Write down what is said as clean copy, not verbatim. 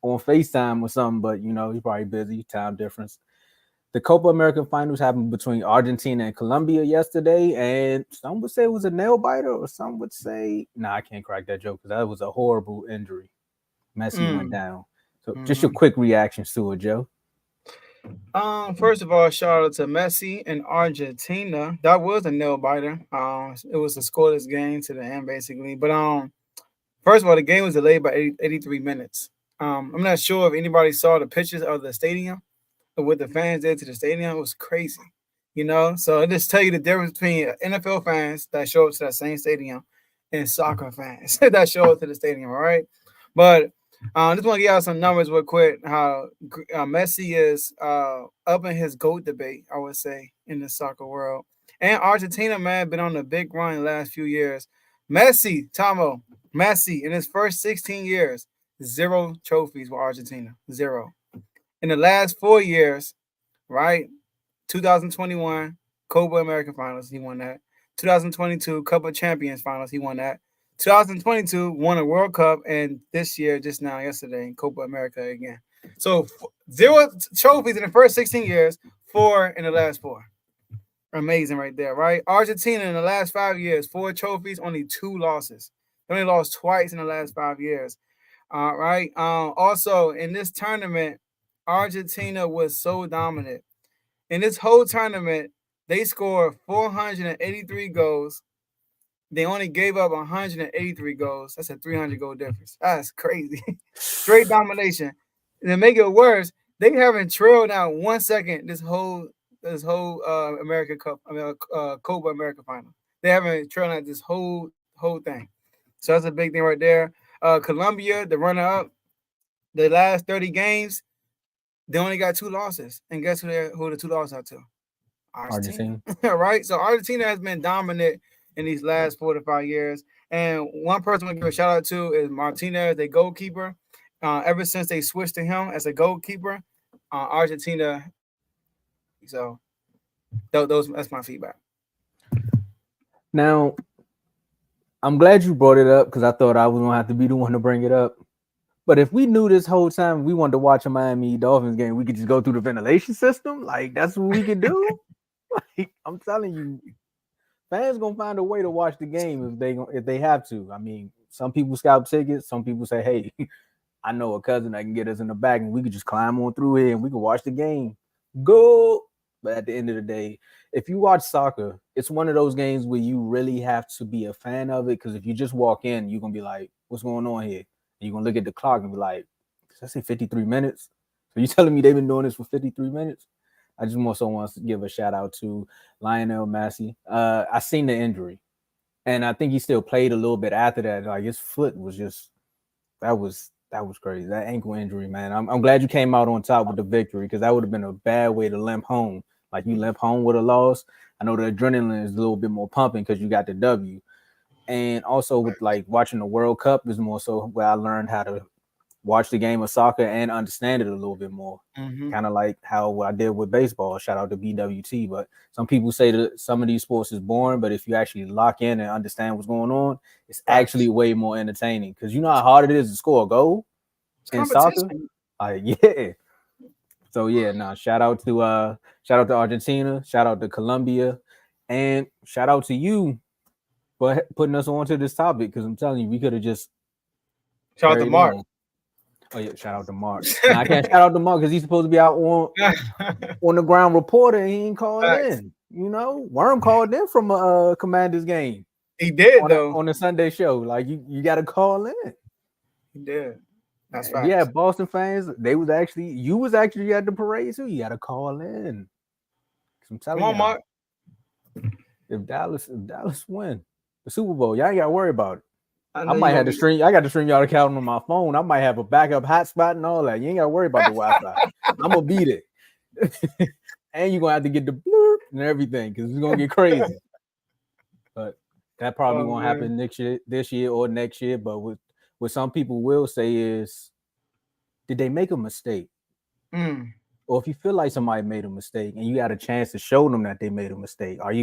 on FaceTime or something, but he's probably busy, time difference. The Copa American finals happened between Argentina and Colombia yesterday, and some would say it was a nail biter, or some would say, nah, I can't crack that joke because that was a horrible injury. Messi went down. So just your quick reactions to it, Joe. First of all, shout out to Messi and Argentina. That was a nail biter. It was a scoreless game to the end, basically. But first of all, the game was delayed by 83 minutes. I'm not sure if anybody saw the pictures of the stadium, of what the fans did to the stadium. It was crazy, So it just tell you the difference between NFL fans that show up to that same stadium and soccer fans that show up to the stadium. All right, but I just want to give out some numbers real quick. How Messi is up in his GOAT debate, I would say, in the soccer world. And Argentina, man, been on a big run in the last few years. Messi, in his first 16 years, 0 trophies with Argentina. 0. In the last 4 years, right? 2021 Copa American Finals, he won that. 2022 Copa Champions Finals, he won that. 2022 won a World Cup, and this year, just now, yesterday, Copa America again. So 0 trophies in the first 16 years, 4 in the last 4. Amazing right there, right? Argentina in the last 5 years, 4 trophies, only 2 losses. They only lost twice in the last 5 years. All right. Also, in this tournament, Argentina was so dominant. In this whole tournament, they scored 483 goals. They only gave up 183 goals. That's a 300 goal difference. That's crazy. Straight domination. And to make it worse, they haven't trailed out 1 second this whole America Cup, Copa America final. They haven't trailed out this whole thing. So that's a big thing right there. Colombia, the runner up, the last 30 games, they only got 2 losses. And guess who the 2 losses are to? Argentina. Argentina. Right? So Argentina has been dominant in these last 4 to 5 years. And one person I give a shout out to is Martinez, the goalkeeper. Ever since they switched to him as a goalkeeper, Argentina. So that's my feedback. Now, I'm glad you brought it up because I thought I was gonna have to be the one to bring it up. But if we knew this whole time we wanted to watch a Miami Dolphins game, we could just go through the ventilation system. Like that's what we could do. Like I'm telling you, fans gonna find a way to watch the game if they have to. I mean, some people scalp tickets. Some people say, "Hey, I know a cousin that can get us in the back, and we could just climb on through here and we can watch the game." Go. But at the end of the day, if you watch soccer, it's one of those games where you really have to be a fan of it. Because if you just walk in, you're gonna be like, "What's going on here?" And you're gonna look at the clock and be like, "Did I say 53 minutes?" So you telling me they've been doing this for 53 minutes? I just more so want to give a shout out to Lionel Messi. I seen the injury, and I think he still played a little bit after that. Like his foot was just that was crazy. That ankle injury, man. I'm glad you came out on top with the victory because that would have been a bad way to limp home. Like you limp home with a loss. I know the adrenaline is a little bit more pumping because you got the W. And also with like watching the World Cup is more so where I learned how to watch the game of soccer and understand it a little bit more. Mm-hmm. Kind of like how I did with baseball. Shout out to BWT. But some people say that some of these sports is boring, but if you actually lock in and understand what's going on, it's actually way more entertaining. Because you know how hard it is to score a goal It's in soccer? competition. Like, yeah. So yeah, nah, shout out to Argentina, shout out to Colombia, and shout out to you for putting us onto this topic because I'm telling you, we could have just Shout out to carried Mark. on. Oh yeah, shout out to Mark. Now I can't shout out to Mark because he's supposed to be out on the ground reporter and he ain't called Facts. in. Worm called in from a Commanders game He did on a, though. on a Sunday show. Like you got to call in. He did. That's And yeah, facts. Boston fans, you was actually at the parade too. You got to call in. 'Cause I'm Come telling on, y'all, Mark. if Dallas win the Super Bowl, y'all ain't got to worry about it. I I know you're might gonna have to be. stream. I got to stream y'all account on my phone. I might have a backup hotspot and all that. You ain't got to worry about the Wi-Fi. I'm gonna beat it. And you're gonna have to get the blurb and everything because it's gonna get crazy. But that probably Oh won't man. happen this year or next year. But what some people will say is, did they make a mistake? Mm. Or if you feel like somebody made a mistake and you got a chance to show them that they made a mistake, are you